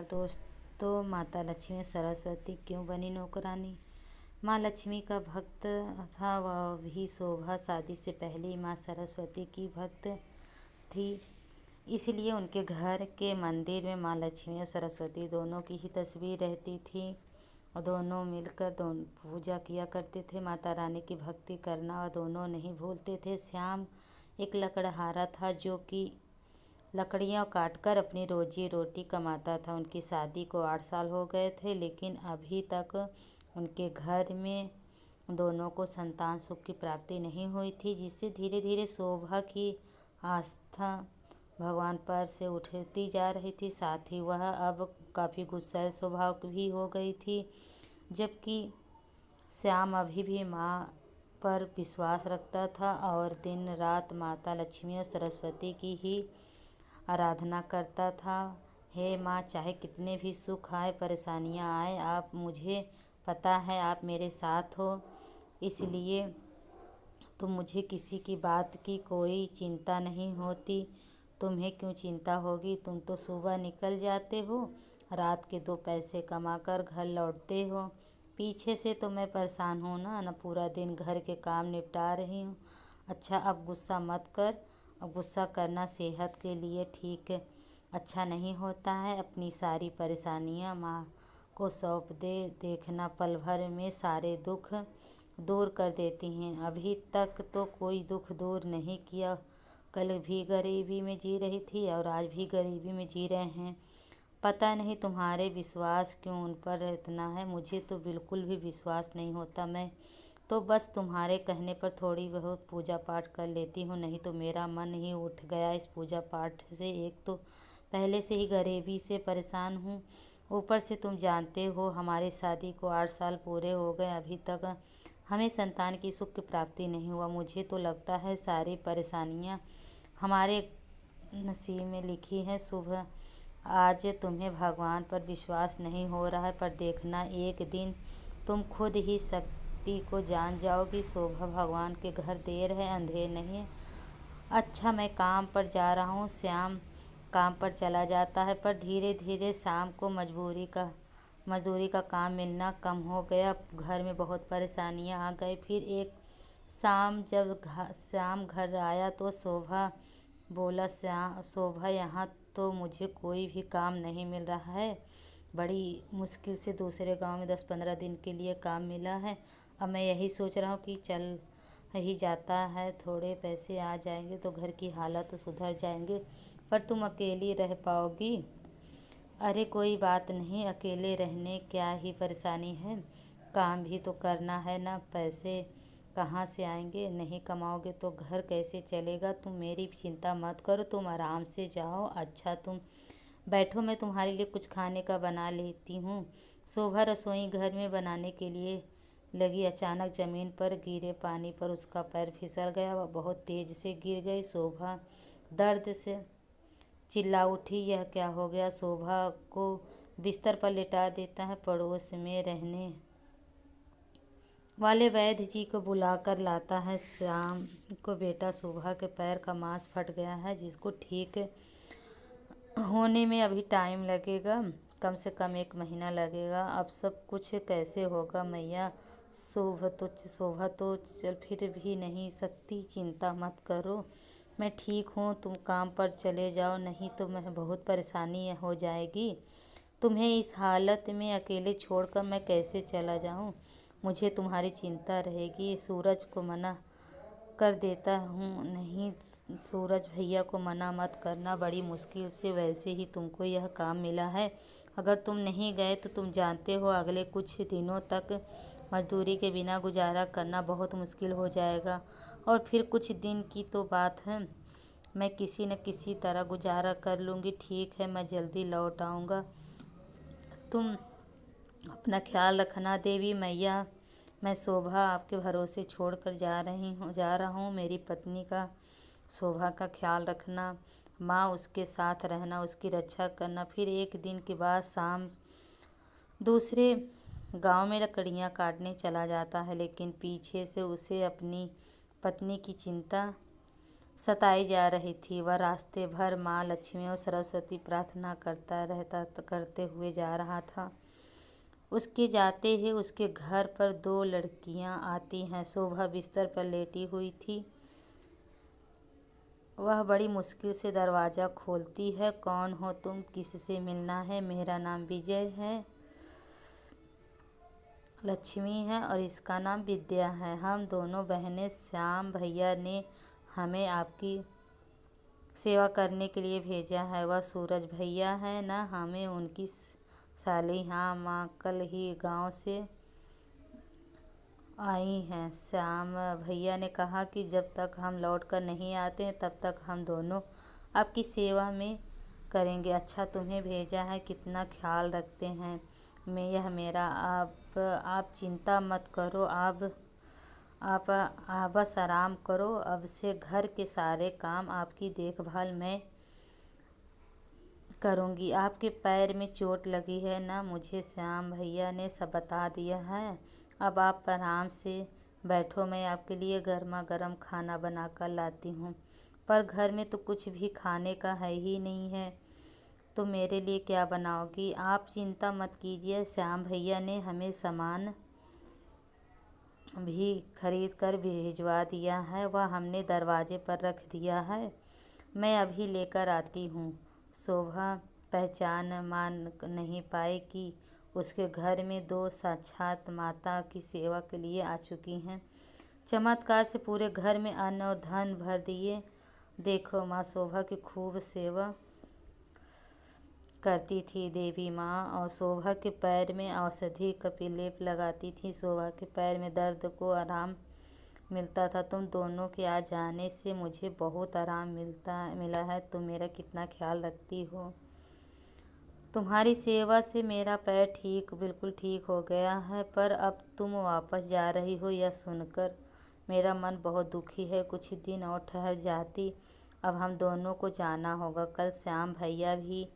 नमस्कार दोस्तों। माता लक्ष्मी और सरस्वती क्यों बनी नौकरानी। माँ लक्ष्मी का भक्त था वह भी शोभा शादी से पहले ही माँ सरस्वती की भक्त थी। इसलिए उनके घर के मंदिर में माँ लक्ष्मी और सरस्वती दोनों की ही तस्वीर रहती थी और दोनों मिलकर दोनों पूजा किया करते थे। माता रानी की भक्ति करना और दोनों नहीं भूलते थे। श्याम एक लकड़हारा था जो कि लकड़ियाँ काटकर अपनी रोजी रोटी कमाता था। उनकी शादी को 8 साल हो गए थे, लेकिन अभी तक उनके घर में दोनों को संतान सुख की प्राप्ति नहीं हुई थी, जिससे धीरे धीरे शोभा की आस्था भगवान पर से उठती जा रही थी। साथ ही वह अब काफ़ी गुस्सैल स्वभाव की भी हो गई थी, जबकि श्याम अभी भी माँ पर विश्वास रखता था और दिन रात माता लक्ष्मी और सरस्वती की ही आराधना करता था। हे माँ, चाहे कितने भी सुख आए परेशानियाँ आए, आप मुझे पता है आप मेरे साथ हो, इसलिए तो मुझे किसी की बात की कोई चिंता नहीं होती। तुम्हें क्यों चिंता होगी, तुम तो सुबह निकल जाते हो, रात के 2 पैसे कमाकर घर लौटते हो। पीछे से तो मैं परेशान हूँ ना पूरा दिन घर के काम निपटा रही हूँ। अच्छा, अब गुस्सा मत कर। अब गुस्सा करना सेहत के लिए ठीक अच्छा नहीं होता है। अपनी सारी परेशानियाँ माँ को सौंप दे, देखना पल भर में सारे दुख दूर कर देती हैं। अभी तक तो कोई दुख दूर नहीं किया। कल भी गरीबी में जी रही थी और आज भी गरीबी में जी रहे हैं। पता नहीं तुम्हारे विश्वास क्यों उन पर इतना है, मुझे तो बिल्कुल भी विश्वास नहीं होता। मैं तो बस तुम्हारे कहने पर थोड़ी बहुत पूजा पाठ कर लेती हूँ, नहीं तो मेरा मन ही उठ गया इस पूजा पाठ से। एक तो पहले से ही गरीबी से परेशान हूँ, ऊपर से तुम जानते हो हमारी शादी को 8 साल पूरे हो गए, अभी तक हमें संतान की सुख की प्राप्ति नहीं हुआ। मुझे तो लगता है सारी परेशानियाँ हमारे नसीब में लिखी है। सुबह आज तुम्हें भगवान पर विश्वास नहीं हो रहा है, पर देखना एक दिन तुम खुद ही शक्ति को जान जाओगी। शोभा, भगवान के घर देर है, अंधेर नहीं है। अच्छा, मैं काम पर जा रहा हूँ। श्याम काम पर चला जाता है, पर धीरे धीरे शाम को मजदूरी का काम मिलना कम हो गया। घर में बहुत परेशानियाँ आ गई। फिर एक शाम जब श्याम घर आया तो शोभा बोला, शोभा, यहाँ तो मुझे कोई भी काम नहीं मिल रहा है। बड़ी मुश्किल से दूसरे गांव में 10-15 दिन के लिए काम मिला है। अब मैं यही सोच रहा हूँ कि चल ही जाता है, थोड़े पैसे आ जाएंगे तो घर की हालत सुधर जाएंगे। पर तुम अकेली रह पाओगी। अरे कोई बात नहीं, अकेले रहने क्या ही परेशानी है, काम भी तो करना है ना। पैसे कहाँ से आएंगे, नहीं कमाओगे तो घर कैसे चलेगा। तुम मेरी चिंता मत करो, तुम आराम से जाओ। अच्छा तुम बैठो, मैं तुम्हारे लिए कुछ खाने का बना लेती हूँ। शोभा रसोई घर में बनाने के लिए लगी। अचानक ज़मीन पर गिरे पानी पर उसका पैर फिसल गया, वह बहुत तेज़ से गिर गई। शोभा दर्द से चिल्ला उठी, यह क्या हो गया। शोभा को बिस्तर पर लिटा देता है। पड़ोस में रहने वाले वैद्य जी को बुलाकर लाता है। श्याम को, बेटा शोभा के पैर का मांस फट गया है, जिसको ठीक होने में अभी टाइम लगेगा, कम से कम 1 महीना लगेगा। अब सब कुछ कैसे होगा मैया। शोभा तो चल फिर भी नहीं सकती। चिंता मत करो, मैं ठीक हूँ। तुम काम पर चले जाओ, नहीं तो मैं बहुत परेशानी हो जाएगी। तुम्हें इस हालत में अकेले छोड़कर मैं कैसे चला जाऊँ। मुझे तुम्हारी चिंता रहेगी। सूरज को मना कर देता हूँ। नहीं, सूरज भैया को मना मत करना, बड़ी मुश्किल से वैसे ही तुमको यह काम मिला है। अगर तुम नहीं गए तो तुम जानते हो अगले कुछ दिनों तक मजदूरी के बिना गुजारा करना बहुत मुश्किल हो जाएगा। और फिर कुछ दिन की तो बात है, मैं किसी न किसी तरह गुजारा कर लूँगी। ठीक है, मैं जल्दी लौट आऊँगा। तुम अपना ख्याल रखना देवी मैया। मैं शोभा आपके भरोसे छोड़कर जा रहा हूँ। मेरी पत्नी का, शोभा का ख्याल रखना माँ, उसके साथ रहना, उसकी रक्षा करना। फिर एक दिन के बाद शाम दूसरे गांव में लकड़ियाँ काटने चला जाता है, लेकिन पीछे से उसे अपनी पत्नी की चिंता सताई जा रही थी। वह रास्ते भर माँ लक्ष्मी और सरस्वती प्रार्थना करते हुए जा रहा था। उसके जाते ही उसके घर पर 2 लड़कियां आती हैं। शोभा बिस्तर पर लेटी हुई थी। वह बड़ी मुश्किल से दरवाज़ा खोलती है। कौन हो तुम? किससे मिलना है? मेरा नाम विजय है, लक्ष्मी है और इसका नाम विद्या है। हम दोनों बहनें, श्याम भैया ने हमें आपकी सेवा करने के लिए भेजा है। वह सूरज भैया है ना, हमें उनकी साली। हाँ माँ, कल ही गांव से आई हैं। श्याम भैया ने कहा कि जब तक हम लौट कर नहीं आते हैं तब तक हम दोनों आपकी सेवा में करेंगे। अच्छा, तुम्हें भेजा है, कितना ख्याल रखते हैं। यह मेरा। आप चिंता मत करो। आप बस आराम करो। अब से घर के सारे काम आपकी देखभाल मैं करूँगी। आपके पैर में चोट लगी है ना, मुझे श्याम भैया ने सब बता दिया है। अब आप आराम से बैठो, मैं आपके लिए गर्मा गर्म खाना बना कर लाती हूँ। पर घर में तो कुछ भी खाने का है ही नहीं है, तो मेरे लिए क्या बनाओगी? आप चिंता मत कीजिए, श्याम भैया ने हमें सामान भी खरीद कर भिजवा दिया है। वह हमने दरवाजे पर रख दिया है, मैं अभी लेकर आती हूँ। शोभा पहचान मान नहीं पाई कि उसके घर में 2 साक्षात माता की सेवा के लिए आ चुकी हैं। चमत्कार से पूरे घर में अन्न और धन भर दिए। देखो माँ शोभा की खूब सेवा करती थी देवी माँ, और शोभा के पैर में औषधि कपिलेप लगाती थी। शोभा के पैर में दर्द को आराम मिलता था। तुम दोनों के आ जाने से मुझे बहुत आराम मिला है। तुम मेरा कितना ख्याल रखती हो। तुम्हारी सेवा से मेरा पैर बिल्कुल ठीक हो गया है। पर अब तुम वापस जा रही हो, यह सुनकर मेरा मन बहुत दुखी है। कुछ दिन और ठहर जाती। अब हम दोनों को जाना होगा। कल श्याम भैया भी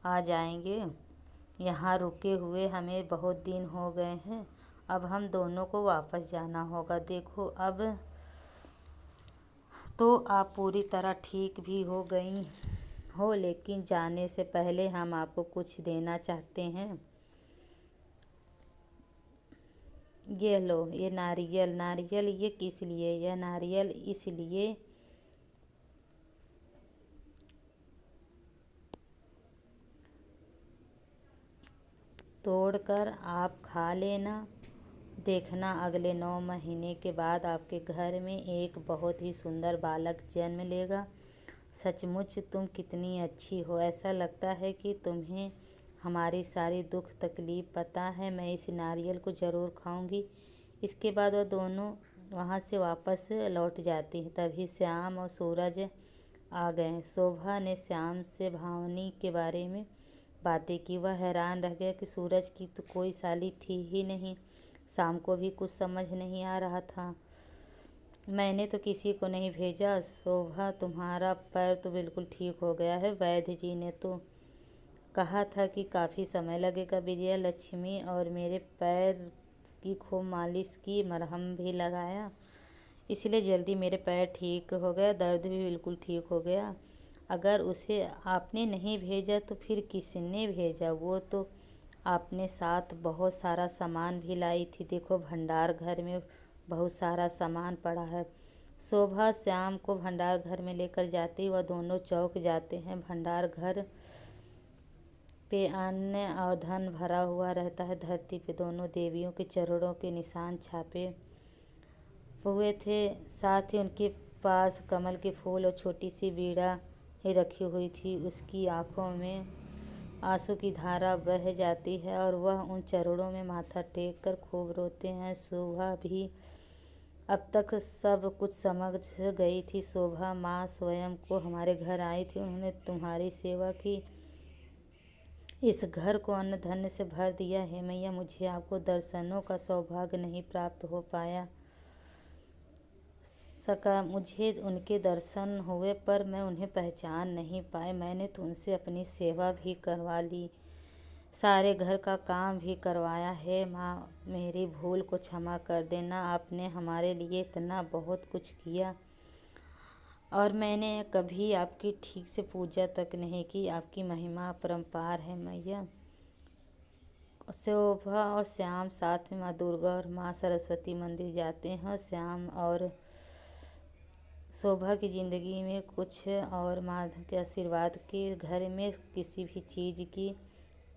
आ जाएंगे। यहाँ रुके हुए हमें बहुत दिन हो गए हैं। अब हम दोनों को वापस जाना होगा। देखो, अब तो आप पूरी तरह ठीक भी हो गई हो, लेकिन जाने से पहले हम आपको कुछ देना चाहते हैं। ये लो, ये नारियल। नारियल ये किस लिए? यह नारियल इसलिए तोड़कर आप खा लेना। देखना, अगले 9 महीने के बाद आपके घर में एक बहुत ही सुंदर बालक जन्म लेगा। सचमुच तुम कितनी अच्छी हो। ऐसा लगता है कि तुम्हें हमारी सारी दुख तकलीफ पता है। मैं इस नारियल को ज़रूर खाऊंगी। इसके बाद वह दोनों वहाँ से वापस लौट जाती हैं। तभी श्याम और सूरज आ गए। शोभा ने श्याम से भावनी के बारे में बातें की। वह हैरान रह गया कि सूरज की तो कोई साली थी ही नहीं। शाम को भी कुछ समझ नहीं आ रहा था। मैंने तो किसी को नहीं भेजा। शोभा, तुम्हारा पैर तो बिल्कुल ठीक हो गया है। वैद्य जी ने तो कहा था कि काफ़ी समय लगेगा। विजया लक्ष्मी और मेरे पैर की खूब मालिश की, मरहम भी लगाया, इसलिए जल्दी मेरे पैर ठीक हो गया। दर्द भी बिल्कुल ठीक हो गया। अगर उसे आपने नहीं भेजा तो फिर किसने भेजा? वो तो आपने साथ बहुत सारा सामान भी लाई थी। देखो, भंडार घर में बहुत सारा सामान पड़ा है। शोभा श्याम को भंडार घर में लेकर जाती। वह दोनों चौक जाते हैं। भंडार घर पे अन्न और धन भरा हुआ रहता है। धरती पे दोनों देवियों के चरणों के निशान छापे हुए थे। साथ ही उनके पास कमल के फूल और छोटी सी बीड़ा ही रखी हुई थी। उसकी आंखों में आंसू की धारा बह जाती है और वह उन चरणों में माथा टेक कर खूब रोते हैं। शोभा भी अब तक सब कुछ समझ गई थी। शोभा माँ स्वयं को हमारे घर आई थी। उन्होंने तुम्हारी सेवा की, इस घर को अन्न धन से भर दिया है। मैया, मुझे आपको दर्शनों का सौभाग्य नहीं प्राप्त हो सका। मुझे उनके दर्शन हुए पर मैं उन्हें पहचान नहीं पाई। मैंने तो उनसे अपनी सेवा भी करवा ली, सारे घर का काम भी करवाया है। माँ, मेरी भूल को क्षमा कर देना। आपने हमारे लिए इतना बहुत कुछ किया। और मैंने कभी आपकी ठीक से पूजा तक नहीं की। आपकी महिमा अपरंपार है मैया। शोभा और श्याम साथ में माँ दुर्गा और माँ सरस्वती मंदिर जाते हैं। श्याम और शोभा की ज़िंदगी में कुछ और माँ के आशीर्वाद के घर में किसी भी चीज़ की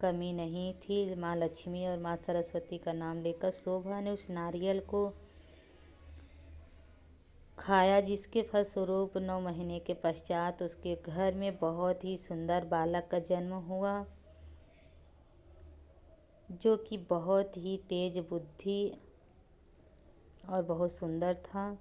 कमी नहीं थी। माँ लक्ष्मी और माँ सरस्वती का नाम लेकर शोभा ने उस नारियल को खाया, जिसके फलस्वरूप 9 महीने के पश्चात उसके घर में बहुत ही सुंदर बालक का जन्म हुआ, जो कि बहुत ही तेज बुद्धि और बहुत सुंदर था।